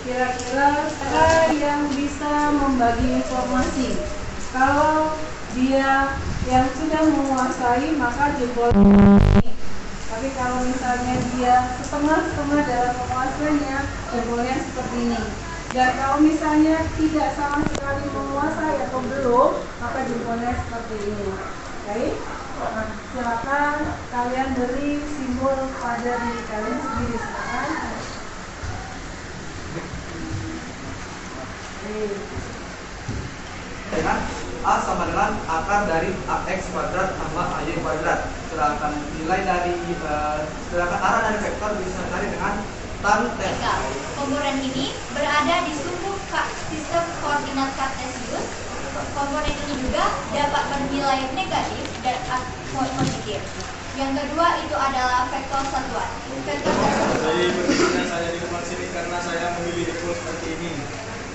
Kira-kira cara yang bisa membagi informasi. Kalau dia yang sudah menguasai maka jempol ini. Tapi kalau misalnya dia setengah-setengah dalam menguasainya, jempolnya seperti ini. Dan kalau misalnya tidak sama sekali menguasai atau belum, maka jempolnya seperti ini. Baik, nah, silakan kalian beri simbol pada diri kalian sendiri. Silakan. Dengan A sama dengan akar dari AX kuadrat tambah AY kuadrat. Sedangkan nilai dari sedangkan arah dari vektor bisa dicari dengan tan theta. Komponen ini berada di sumbu sistem koordinat kartesius. Komponen ini juga dapat bernilai negatif dan positif. Yang kedua itu adalah vektor satuan. Vektor satuan. Saya di depan sini karena saya memilih dipol seperti ini.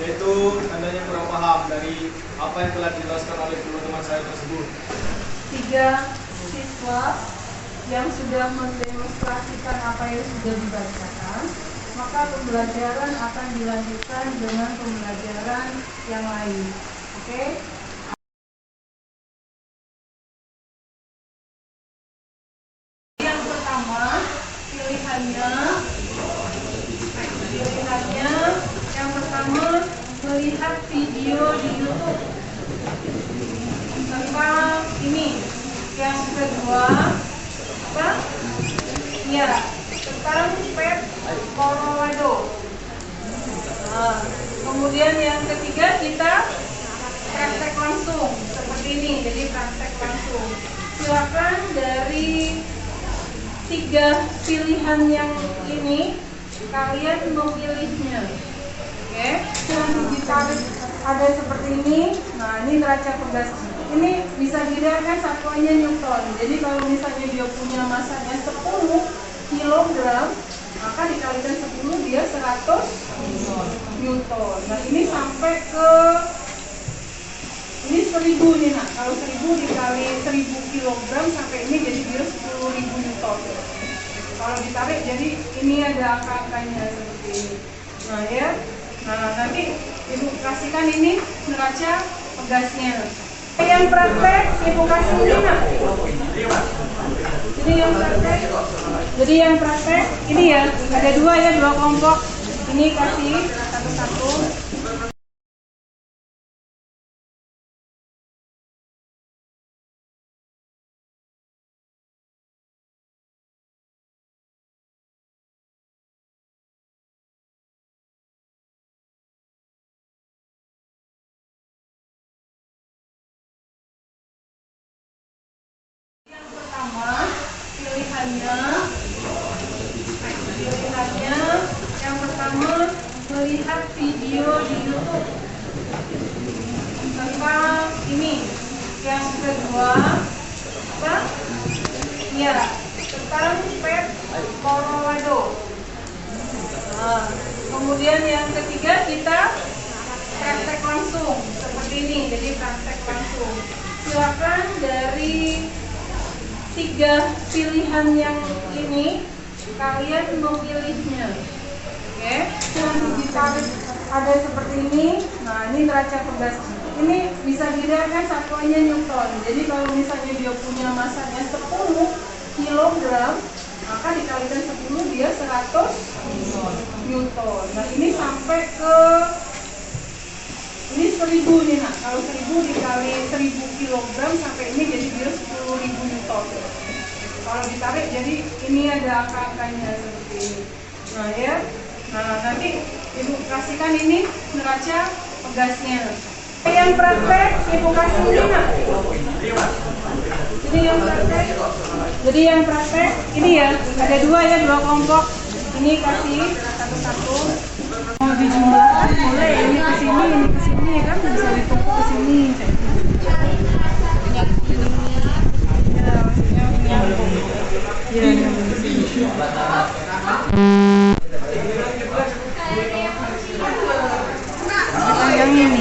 Yaitu tandanya kurang paham dari apa yang telah dijelaskan oleh teman-teman saya tersebut. 3 siswa yang sudah mendemonstrasikan apa yang sudah dibacakan, maka pembelajaran akan dilanjutkan dengan pembelajaran yang lain. Oke? Yang pertama, pilihannya yang pertama melihat video di YouTube tentang ini. Yang kedua apa? Ya, tentang Pep Colorado. Nah, kemudian yang ketiga kita praktek langsung seperti ini. Jadi praktek langsung. Silakan dari 3 pilihan yang ini kalian memilihnya. Oke, yang ditarik ada seperti ini. Nah, ini neraca pegas. Ini bisa dilihat kan satuannya Newton. Jadi kalau misalnya dia punya masanya 10 kg, maka dikalikan 10 dia 100 Newton. Nah, ini sampai ke ini 1000 nih. Nah, kalau 1000 dikali 1000 kg sampai ini jadi dia 10.000 Newton. Kalau ditarik jadi ini ada angka-angkanya seperti ini. Nah, ya. Nah, nanti Ibu kasihkan ini neraca pegasnya. Yang praktek Ibu kasih ini, nak. Jadi yang praktek ini ya, ada 2 ya, 2 kelompok. Ini kasih satu-satu. Pilihannya yang pertama melihat video di YouTube tentang ini. Yang kedua apa? Ya, tentang Pep Colorado. Nah, kemudian yang ketiga kita praktek langsung seperti ini. Jadi praktek langsung. Silakan dari 3 pilihan yang ini kalian memilihnya. Oke, yang ditarik ada seperti ini. Nah, ini neraca pegas. Ini bisa dilihat kan satuannya Newton. Jadi kalau misalnya dia punya masanya 10 kg, maka dikalikan 10 dia 100 Newton. Nah, ini sampai ke ini 1000 nih. Nah, kalau 1000 dikali 1000 kg sampai ini jadi dia 10.000 Newton. Kalau ditarik jadi ini ada angka-angkanya seperti ini. Nah, ya. Nah, nanti Ibu kasihkan ini neraca pegasnya. Yang praktek Ibu kasih ini, nak. Jadi yang praktek ini ya, ada 2 ya, 2 kelompok. Ini kasih satu-satu. Mau dijumlahkan boleh, ini ke sini kan bisa ditumpuk ke sini. Yang ini.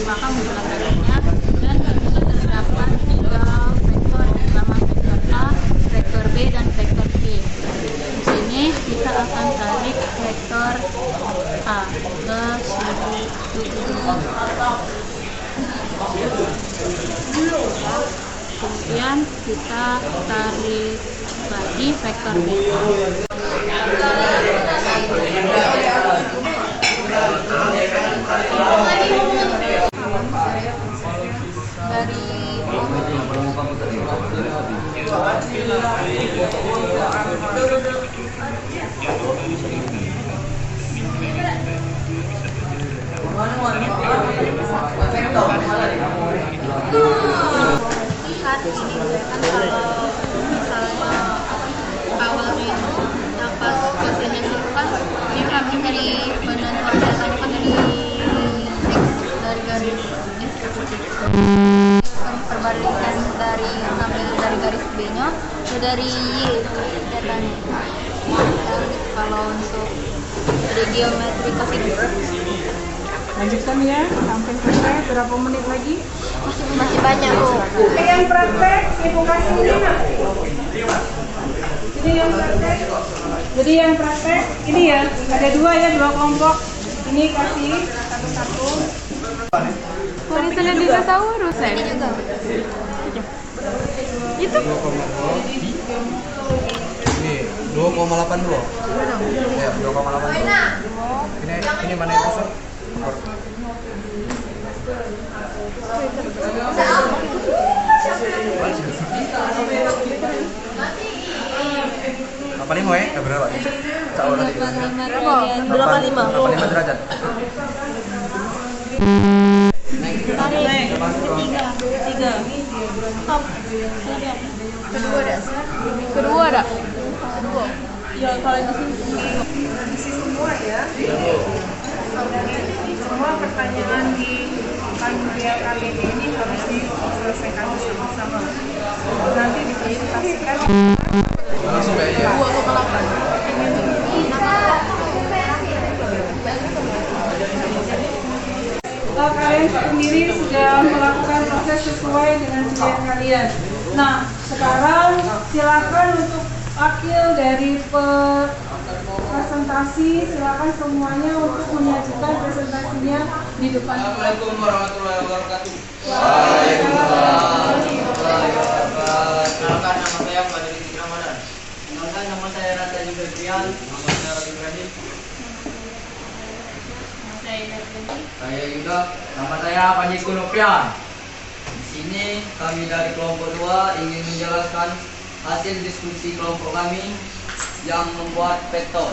maka muncullah grafiknya. Dan juga terdapat 3 vektor, pertama vektor A, vektor B, dan vektor C. Di sini kita akan tarik vektor A ke kemudian kita tarik lagi vektor B. Saat ini kan kalau misalnya awalnya itu dapat hasilnya itu kan dia kami dari penentuan datanya kan dari garis X perbandingan dari ambil dari garis B nya ke dari Y datanya. Kalau untuk dari geometri kosinus Lanjutkan ya, sampai selesai. Berapa menit lagi? masih banyak Bu. Ini yang praktek, Ibu kasih ini nak. Ini yang praktek. Jadi yang praktek ini ya, ada 2 ya, 2 kelompok. Ini kasih satu-satu. tulisannya dinosaurus ya? Ini juga. Itu Ini 2,82. Ya, 2,82. Ini mana yang kosong? Apa nih mau ya? Berapa? Tahu tadi. 85 derajat. tarik ketiga. Stop. Kedua ada. Ya kalau itu Isi semua ya. Semua pertanyaan di panitia KBG ini harus diselesaikan bersama-sama. Nanti dipresentasikan. Langsung aja. Kalian sendiri sudah melakukan proses sesuai dengan pilihan kalian. Nah, sekarang silakan untuk wakil dari presentasi, silakan semuanya untuk menyajikan presentasinya di depan. Assalamualaikum warahmatullahi wabarakatuh. Kenalkan, nama saya Badri Ramadan. Kenalkan, nama saya Rata Jibrian. Nama saya Rata Ibrahim. Saya juga, nama saya Panji Kunopian. Di sini kami dari kelompok 2 ingin menjelaskan hasil diskusi kelompok kami yang membuat vektor.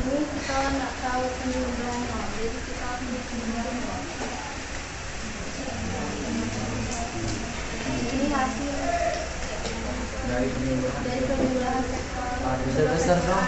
Ini kita nggak tahu penjumlahnya, jadi kita harus menjumlahnya. Ini hasil dari penjumlahan vektor Besar-besar dong.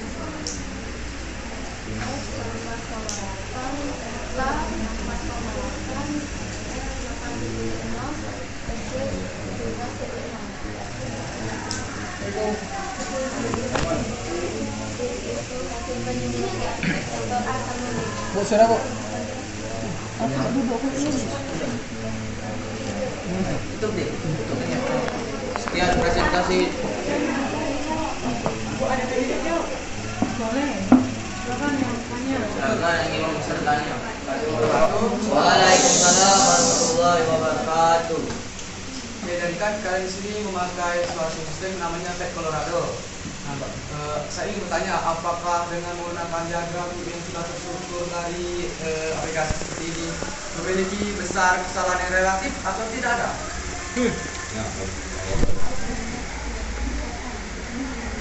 A dengan B. Bu, sudah bu. Tutup deh. Sekian presentasi. Boleh. Silakan yang tanya. Silakan yang ingin bertanya. Waalaikumsalam warahmatullahi wabarakatuh. Oke, dan kan kalian di sini memakai suatu sistem namanya Tag Colorado. Nah, saya ingin bertanya, apakah dengan menggunakan diagram yang sudah terstruktur dari aplikasi seperti ini memiliki besar kesalahan yang relatif atau tidak ada?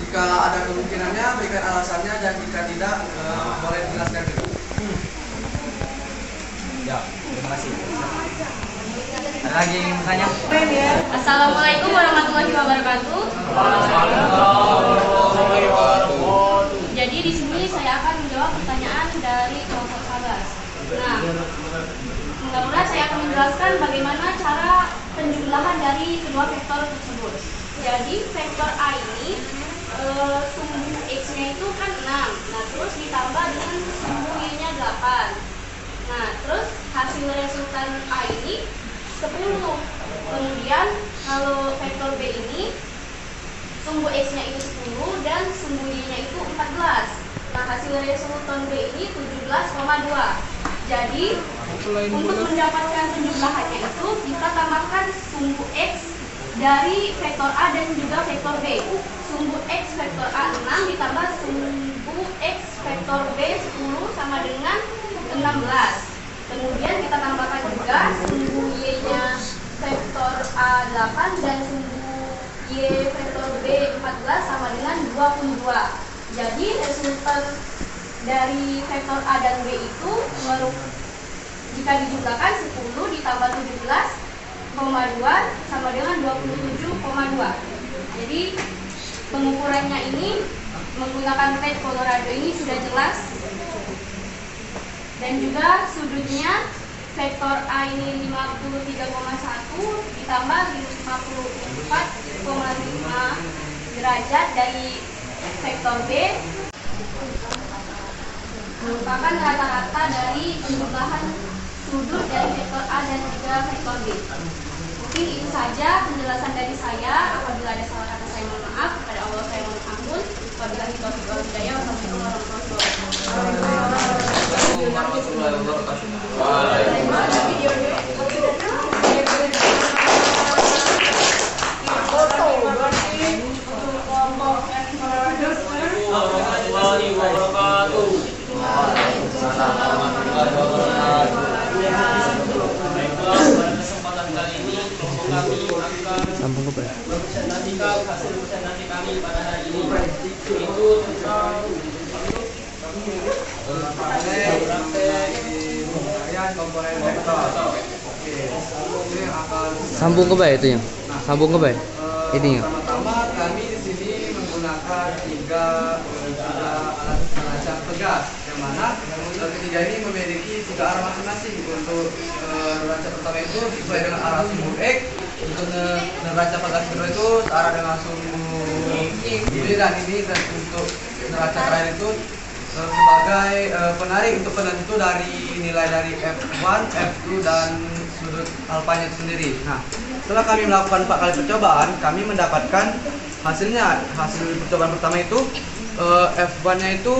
Jika ada kemungkinannya, berikan alasannya, dan jika tidak, boleh dijelaskan dulu. Ya, terima kasih. Ada lagi yang bertanya? Keren ya. Assalamualaikum warahmatullahi wabarakatuh. Jadi di sini saya akan menjawab pertanyaan dari kelompok 11. Nah, mudah-mudahan saya akan menjelaskan bagaimana cara penjumlahan dari kedua vektor tersebut. Jadi vektor A ini sumbu X-nya itu kan 6. Nah, terus ditambah dengan sumbu Y-nya 8. Nah, terus hasil resultan A ini 10. Kemudian kalau vektor B ini sumbu X-nya itu 10 dan sumbu Y-nya itu 14. Nah, hasil resultan B ini 17,2. Jadi, untuk mendapatkan penjumlahannya itu kita tambahkan sumbu X dari vektor A dan juga vektor B. Sumbu X vektor A 6 ditambah sumbu X vektor B 10 sama dengan 16. Kemudian kita tambahkan juga sumbu Y-nya vektor A 8 dan sumbu Y vektor B 14 sama dengan 22. Jadi resultan dari vektor A dan B itu jika dijumlahkan 10 ditambah 17,2 sama dengan 27,2. Jadi pengukurannya ini menggunakan pad Colorado ini sudah jelas. Dan juga sudutnya vektor A ini 53,1 ditambah 54,5 derajat dari vektor B merupakan rata-rata dari penjumlahan sudut dari vektor A dan juga vektor B. Mungkin itu saja penjelasan dari saya. Apabila ada salah kata saya mohon maaf. Kepada Allah saya mohon ampun. Wabillahi taufiq wal hidayah. Wassalamualaikum warahmatullahi wabarakatuh. Kesempatan kali ini kelompok kami akan mempresentasikan hasil presentasi kami pada hari ini, yaitu tentang komponen vektor. Oke, ini akan Sambung ke baik itu ya. Sambung ke baik. Ininya. Pertama-tama kami di sini menggunakan tiga alat pengancam pegas, yang mana ketiga ini memiliki tiga arah masing-masing. Untuk neraca pertama itu sesuai dengan arah sumbu X, untuk neraca pegas kedua itu arah dengan sumbu Y dan ini, dan untuk neraca terakhir itu sebagai penarik untuk penentu dari nilai dari F1, F2 dan sudut alfanya itu sendiri. Nah, setelah kami melakukan 4 kali percobaan, kami mendapatkan hasilnya. Hasil percobaan pertama itu F1-nya itu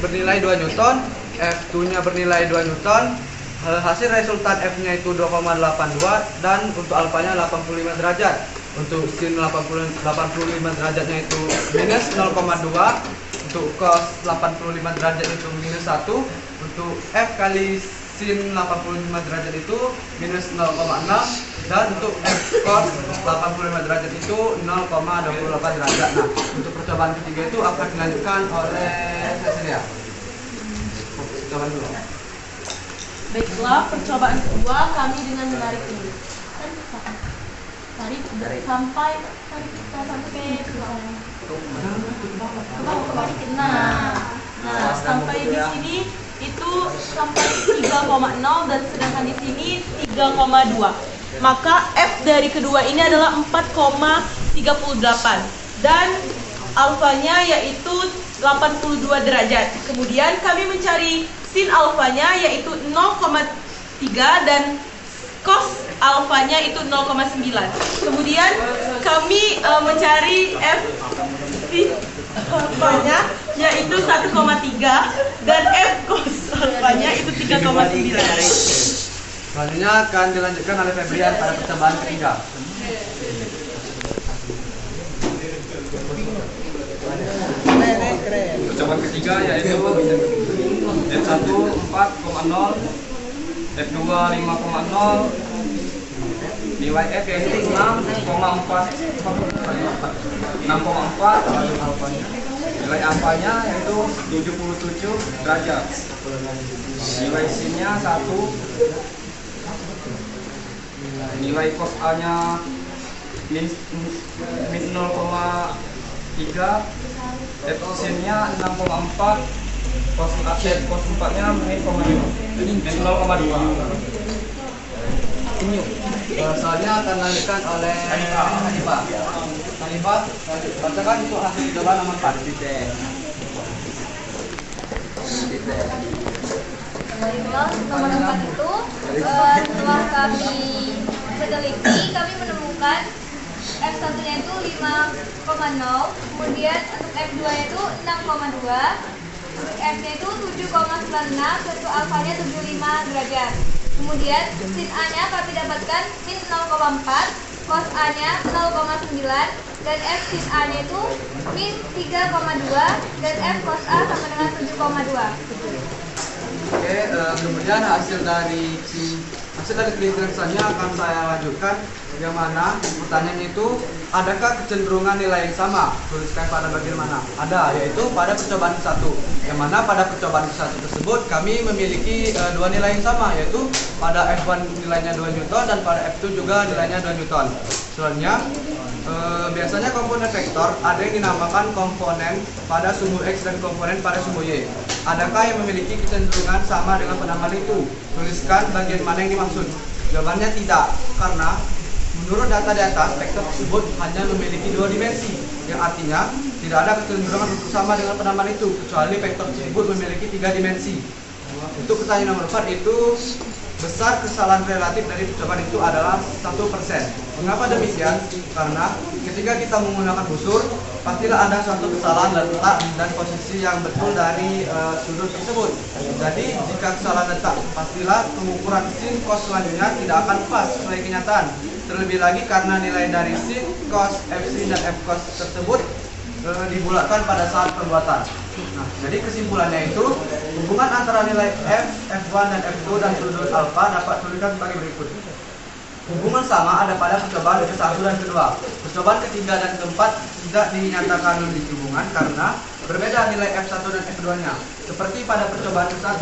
bernilai 2 Newton, F2-nya bernilai 2 Newton, hasil resultan F-nya itu 2,82 dan untuk alfanya 85 derajat. Untuk sin 85 derajatnya itu minus 0,2, untuk cos 85 derajat itu minus 1, untuk F kali sin 85 derajat itu minus 0,6, dan untuk F cos 85 derajat itu 0,28 derajat. Nah, untuk percobaan ketiga itu akan dilanjutkan oleh Cecilia. Percobaan dulu. Baiklah, percobaan kedua kami dengan menarik ini. Tarik sampai nah sampai di sini itu sampai 3,0 dan sedangkan di sini 3,2. Maka F dari kedua ini adalah 4,38 dan alfanya yaitu 82 derajat. Kemudian kami mencari sin alfanya yaitu 0,3 dan cos alfanya itu 0,9. Kemudian kami mencari F sin alfanya yaitu 1,3 dan F cos alfanya itu 3,9. Selanjutnya akan dilanjutkan oleh Febrian pada percobaan ketiga. Percobaan ketiga yaitu F1 4,0, F2 5,0, nilai F yaitu 6,4. Nilai alfanya yaitu 77 derajat. Nilai sinnya 1. Nilai cos A nya min 0,3. F sinnya 6,4. Cos 4 nya min 0,2. Soalnya akan dilanjutkan oleh Hanifah. Hanifah, bacakan untuk hasil coba nomor 4. Baiklah, nomor 4 itu setelah kami meneliti, kami menemukan F1 nya itu 5,0, kemudian untuk F2 nya itu 6,2, untuk F nya itu 7,96, untuk alfanya 75 derajat. Kemudian sin A nya kami dapatkan min 0,4, cos A nya 0,9, dan F sin A nya itu min 3,2, dan F cos A sama dengan 7,2. Oke, kemudian hasil dari penelitiannya akan saya lanjutkan, yang mana pertanyaan itu adakah kecenderungan nilai yang sama? Tuliskan pada bagian mana? Ada, yaitu pada percobaan satu. Yang mana pada percobaan satu tersebut kami memiliki dua nilai yang sama, yaitu pada F1 nilainya 2 Newton dan pada F2 juga nilainya 2 Newton. Selanjutnya biasanya komponen vektor ada yang dinamakan komponen pada sumbu X dan komponen pada sumbu Y. Adakah yang memiliki kecenderungan sama dengan penamaan itu? Tuliskan bagian mana yang dimaksud. Jawabannya tidak, karena menurut data di atas, vektor tersebut hanya memiliki 2 dimensi, yang artinya tidak ada kecenderungan untuk sama dengan penamaan itu, kecuali vektor tersebut memiliki 3 dimensi. Untuk pertanyaan nomor 4 itu, besar kesalahan relatif dari percobaan itu adalah 1%. Mengapa demikian? Karena ketika kita menggunakan busur, pastilah ada suatu kesalahan letak dan posisi yang betul dari sudut tersebut. Jadi jika kesalahan letak, pastilah pengukuran sin cos selanjutnya tidak akan pas sesuai kenyataan. Terlebih lagi karena nilai dari sin, cos, f sin dan f cos tersebut dibulatkan pada saat pembuatan. Nah, jadi kesimpulannya itu hubungan antara nilai f, f1 dan f2 dan sudut alfa dapat dituliskan sebagai berikut. Hubungan sama ada pada percobaan ke-1 dan ke-2. Percobaan ketiga dan keempat tidak dinyatakan memiliki hubungan karena berbeda nilai F1 dan F2-nya. Seperti pada percobaan ke-1,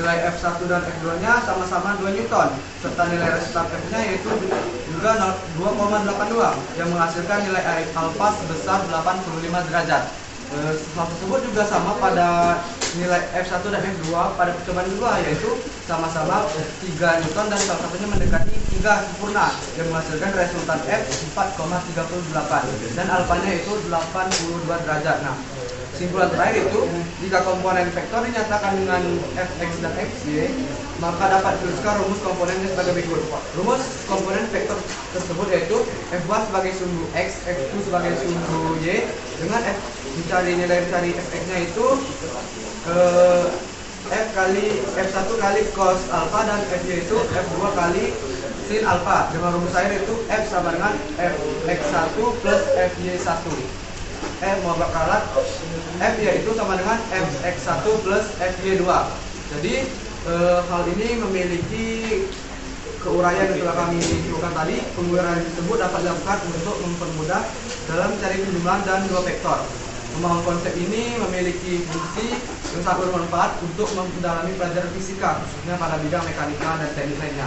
nilai F1 dan F2-nya sama-sama 2 Newton, serta nilai resistan F-nya yaitu juga 2,82 yang menghasilkan nilai alfa sebesar 85 derajat. Hal tersebut juga sama pada nilai F1 dan F2 pada percobaan kedua, yaitu sama-sama 3 Newton dan salah satunya mendekati 3 sempurna yang menghasilkan resultan F 4,38 dan alfanya itu 82 derajat. Nah, kesimpulan terakhir itu jika komponen vektor dinyatakan dengan fx dan fy, maka dapat dituliskan rumus komponennya sebagai berikut. Rumus komponen vektor tersebut yaitu f1 sebagai sumbu x, f2 sebagai sumbu y, dengan f dicari nilai dari fx-nya itu f kali f1 kali cos alfa dan fy itu f2 kali sin alfa. Dengan rumus akhir itu f sama dengan fx1 plus fy1. Mau bakalan f yaitu sama dengan fx1 plus fy2. Jadi hal ini memiliki keuraian yang telah kami lakukan tadi. Penguraian tersebut dapat dilakukan untuk mempermudah dalam mencari penjumlahan dan dua vektor. Pemahaman konsep ini memiliki fungsi yang sangat bermanfaat untuk mendalami pelajaran fisika, khususnya pada bidang mekanika dan teknik lainnya.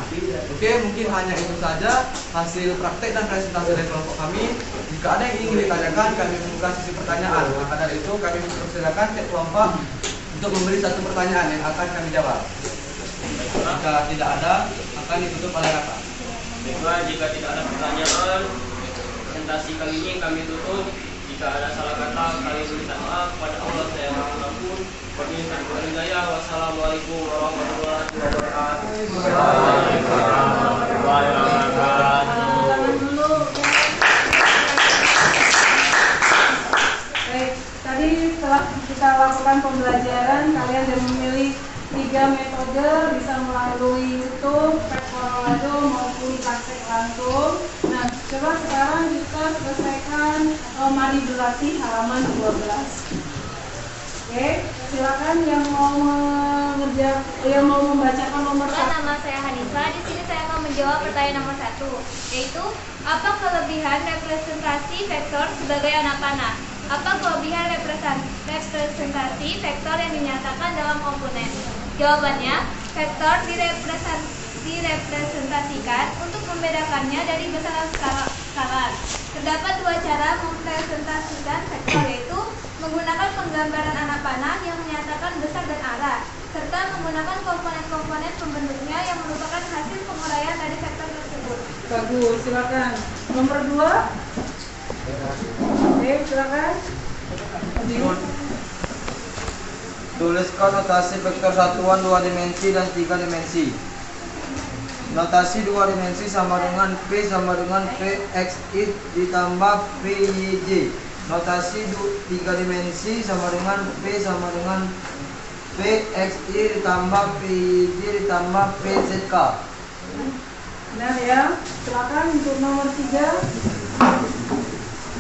Oke, mungkin hanya itu saja hasil praktek dan presentasi dari kelompok kami. Jika ada yang ingin ditanyakan, kami membuka sesi pertanyaan. Maka dari itu, kami mempersilakan tiap kelompok untuk memberi satu pertanyaan yang akan kami jawab. Jika tidak ada, akan ditutup oleh rapat. Baiklah, jika tidak ada pertanyaan, presentasi kali ini kami tutup. Jika ada salah kata, kami minta maaf kepada Allah yang Maha Pengampun. Wassalamualaikum warahmatullahi wabarakatuh. Baik, tadi setelah kita lakukan pembelajaran, kalian sudah memilih 3 metode, bisa melalui YouTube, Pet Colorado maupun praktek langsung. Nah, coba sekarang kita selesaikan atau mari berlatih halaman 12. Oke, silakan yang mau membacakan nomor satu. Nama saya Hanifah. Di sini saya akan menjawab pertanyaan nomor 1, yaitu apa kelebihan representasi vektor sebagai anak panah? Apa kelebihan representasi vektor yang dinyatakan dalam komponen? Jawabannya, vektor direpresentasikan untuk membedakannya dari besaran skalar. Terdapat dua cara mempresentasikan vektor, yaitu menggunakan penggambaran anak panah yang menyatakan besar dan arah, serta menggunakan komponen-komponen pembentuknya yang merupakan hasil penguraian dari vektor tersebut. Bagus, silakan. Nomor 2. Oke, silakan. Tuliskan notasi vektor satuan 2 dimensi dan 3 dimensi. Notasi 2 dimensi sama dengan P sama dengan PXI ditambah PYJ. Notasi 3 dimensi sama dengan P sama dengan PXI ditambah PYJ ditambah PZK. Benar ya. Silakan untuk nomor 3.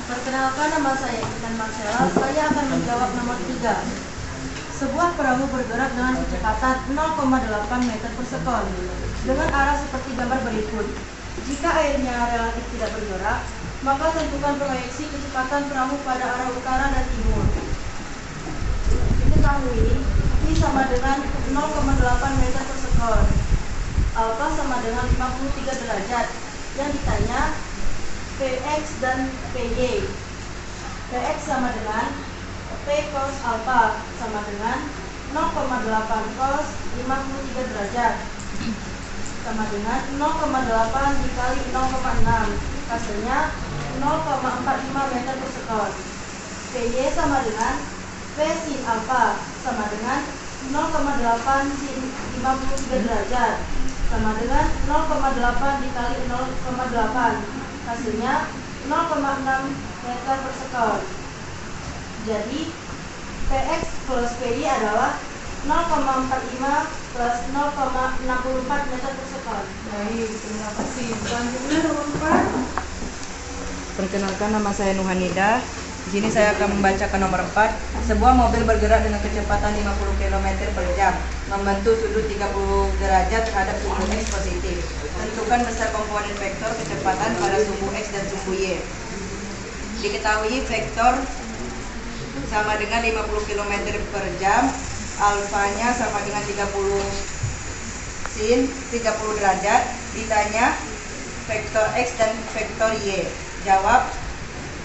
Perkenalkan, nama saya Intan Marcella. Saya akan menjawab nomor 3. Sebuah perahu bergerak dengan kecepatan 0,8 meter per sekon dengan arah seperti gambar berikut. Jika airnya relatif tidak bergerak, maka tentukan proyeksi kecepatan perahu pada arah utara dan timur. Diketahui, I sama dengan 0,8 meter per sekon. Alfa sama dengan 53 derajat. Yang ditanya Px dan Py. Px sama dengan P cos alfa sama dengan 0,8 cos 53 derajat sama dengan 0,8 dikali 0,6, hasilnya 0,45 meter per sekon. Py sama dengan P sin alfa sama dengan 0,8 sin 53 derajat sama dengan 0,8 dikali 0,8, hasilnya 0,6 meter per sekon. Jadi Px plus Py adalah 0,45 plus 0,64 meter per sekon. Baik, terima kasih. Selanjutnya nomor 4. Perkenalkan, nama saya Nuhanida. Di sini saya akan membacakan nomor 4. Sebuah mobil bergerak dengan kecepatan 50 km per jam, membentuk sudut 30 derajat terhadap sumbu X positif. Tentukan besar komponen vektor kecepatan pada sumbu X dan sumbu Y. Diketahui vektor sama dengan 50 km per jam, alfanya sama dengan 30 sin 30 derajat. Ditanya vektor X dan vektor Y. Jawab,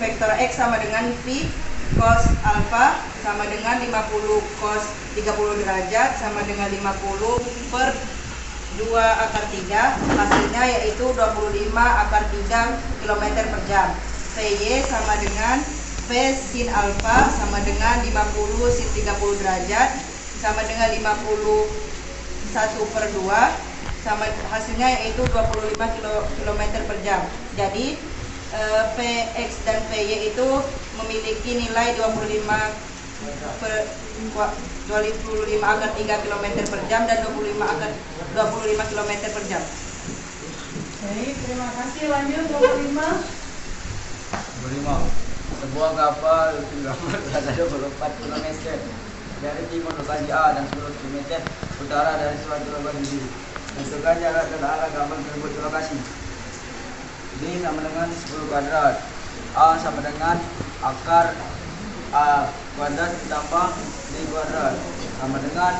vektor X sama dengan V cos alfa sama dengan 50 cos 30 derajat sama dengan 50 per 2 akar 3, hasilnya yaitu 25 akar 3 km per jam. Py sama dengan V sin alfa sama dengan 50 sin 30 derajat sama dengan 51 per 2, sama hasilnya yaitu 25 km per jam. Jadi Px dan Py itu memiliki nilai 25 akar 3 km per jam dan 25 km per jam. Baik, terima kasih. Lanjut nomor 5. Sebuah kapal berada 24 km dari timur lokasi A dan 10 km utara dari suatu lokasi B. Tentukan jarak dan arah kapal tersebut ke lokasi. D sama dengan 10 kuadrat. A sama dengan akar A kuadrat ditambah D kuadrat sama dengan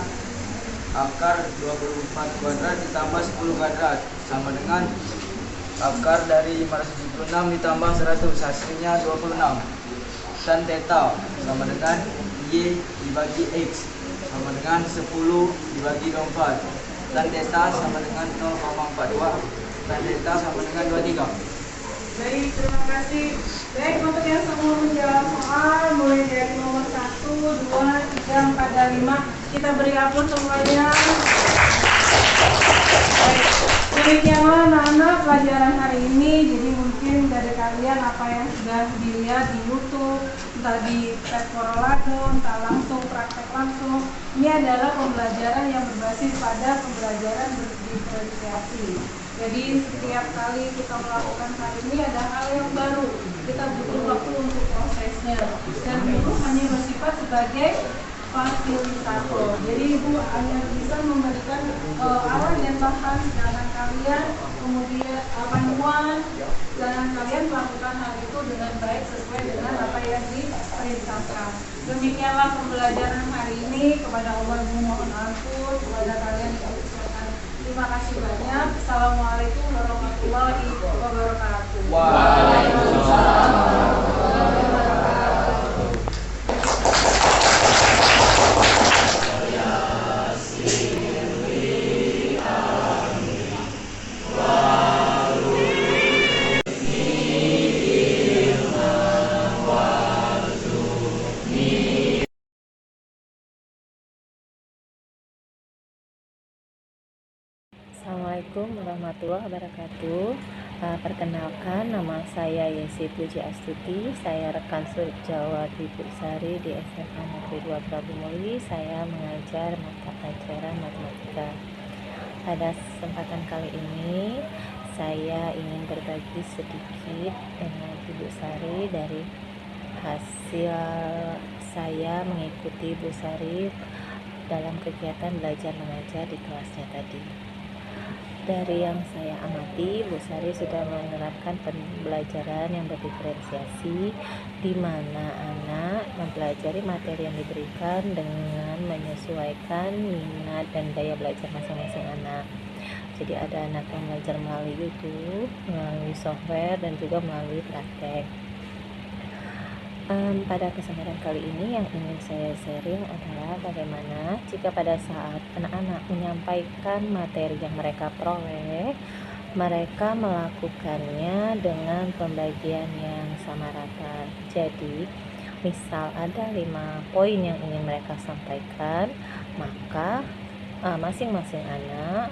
akar 24 kuadrat ditambah 10 kuadrat sama dengan akar dari 576 ditambah 100, hasilnya 26. Tan theta sama dengan Y dibagi X sama dengan 10 dibagi 24. Tan theta sama dengan 0,42. Tan theta sama dengan 23. Baik, terima kasih. Baik, untuk yang semua menjawab soal mulai dari nomor 1, 2, 3, 4, dan 5, kita beri aplaus semuanya. Baik, demikianlah anak-anak pelajaran hari ini. Jadi mungkin dari kalian apa yang sudah dilihat di YouTube, entah di tes Corolado, entah langsung praktek langsung, ini adalah pembelajaran yang berbasis pada pembelajaran berdifferensiasi. Jadi setiap kali kita melakukan hal ini ada hal yang baru, kita butuh waktu untuk prosesnya, dan dulu hanya bersifat sebagai fasilitator. Jadi Ibu hanya bisa memberikan arah dan bahan, sedangkan kalian kemudian panduan, sedangkan kalian melakukan hal itu dengan baik sesuai dengan apa yang diperintahkan. Demikianlah pembelajaran hari ini. Kepada Allah mohon ampun, kepada kalian yang ucapkan terima kasih banyak. Assalamualaikum warahmatullahi wabarakatuh. Waalaikumsalam. Assalamualaikum warahmatullahi wabarakatuh. Perkenalkan, nama saya Yesi Puji Astuti. Saya rekan Surip Jawa di Buksari di SMA Negeri 2 Prabu Muli. Saya mengajar mata pelajaran matematika. Pada kesempatan kali ini, saya ingin berbagi sedikit dengan Ibu Sari dari hasil saya mengikuti Bu Sari dalam kegiatan belajar mengajar di kelasnya tadi. Dari yang saya amati, Bu Sari sudah menerapkan pembelajaran yang berdiferensiasi, di mana anak mempelajari materi yang diberikan dengan menyesuaikan minat dan daya belajar masing-masing anak. Jadi ada anak yang belajar melalui YouTube, melalui software, dan juga melalui praktek. Pada kesempatan kali ini yang ingin saya sharing adalah bagaimana jika pada saat anak-anak menyampaikan materi yang mereka peroleh, mereka melakukannya dengan pembagian yang sama rata. Jadi misal ada 5 poin yang ingin mereka sampaikan, maka masing-masing anak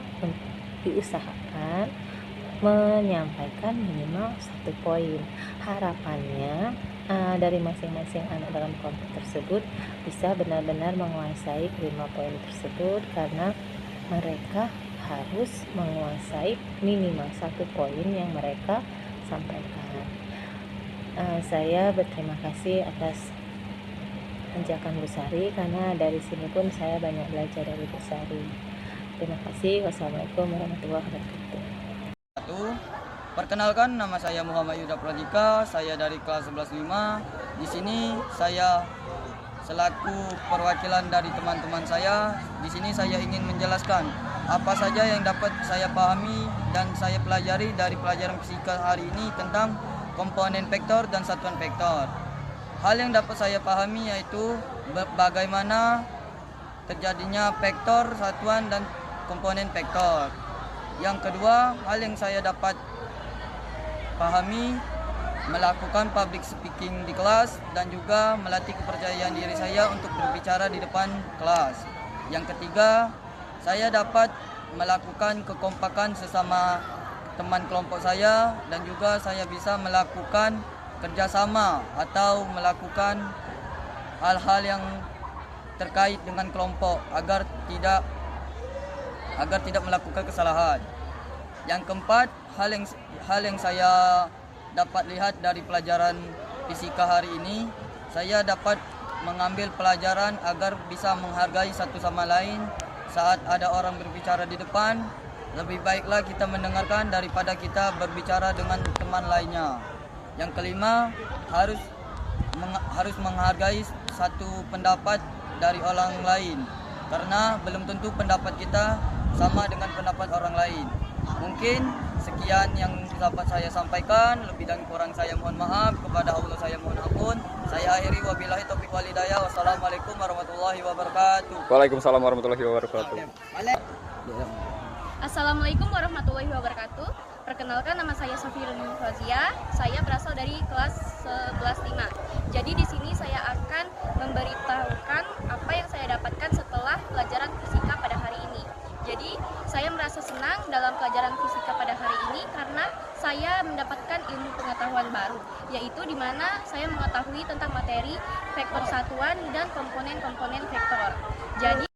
diusahakan menyampaikan minimal 1 poin. Harapannya dari masing-masing anak dalam kelompok tersebut bisa benar-benar menguasai 5 poin tersebut, karena mereka harus menguasai minimal 1 poin yang mereka sampaikan. Saya berterima kasih atas ajakan Bu Sari, karena dari sini pun saya banyak belajar dari Bu Sari. Terima kasih. Wassalamualaikum warahmatullahi wabarakatuh. Perkenalkan, nama saya Muhammad Yuda Pradika, saya dari kelas 11.5. Di sini saya selaku perwakilan dari teman-teman saya. Di sini saya ingin menjelaskan apa saja yang dapat saya pahami dan saya pelajari dari pelajaran fisika hari ini tentang komponen vektor dan satuan vektor. Hal yang dapat saya pahami yaitu bagaimana terjadinya vektor, satuan, dan komponen vektor. Yang kedua, hal yang saya dapat pahami, melakukan public speaking di kelas dan juga melatih kepercayaan diri saya untuk berbicara di depan kelas. Yang ketiga, saya dapat melakukan kekompakan sesama teman kelompok saya dan juga saya bisa melakukan kerjasama atau melakukan hal-hal yang terkait dengan kelompok agar tidak melakukan kesalahan. Yang keempat, hal yang saya dapat lihat dari pelajaran fisika hari ini, saya dapat mengambil pelajaran agar bisa menghargai satu sama lain. Saat ada orang berbicara di depan, lebih baiklah kita mendengarkan daripada kita berbicara dengan teman lainnya. Yang kelima, harus menghargai satu pendapat dari orang lain, karena belum tentu pendapat kita sama dengan pendapat orang lain. Mungkin sekian yang dapat saya sampaikan, lebih dan kurang saya mohon maaf, kepada Allah saya mohon ampun. Saya akhiri, wabillahi taufiq wal hidayah. Wassalamualaikum warahmatullahi wabarakatuh. Waalaikumsalam warahmatullahi wabarakatuh. Assalamualaikum warahmatullahi wabarakatuh. Perkenalkan, nama saya Safirul Fazia. Saya berasal dari kelas 11.5. Jadi di sini saya akan memberitahukan apa yang saya dapatkan setelah pelajaran fisika pada hari ini. Jadi saya merasa senang dalam pelajaran fisika pada hari ini karena saya mendapatkan ilmu pengetahuan baru, yaitu di mana saya mengetahui tentang materi vektor satuan dan komponen-komponen vektor. Jadi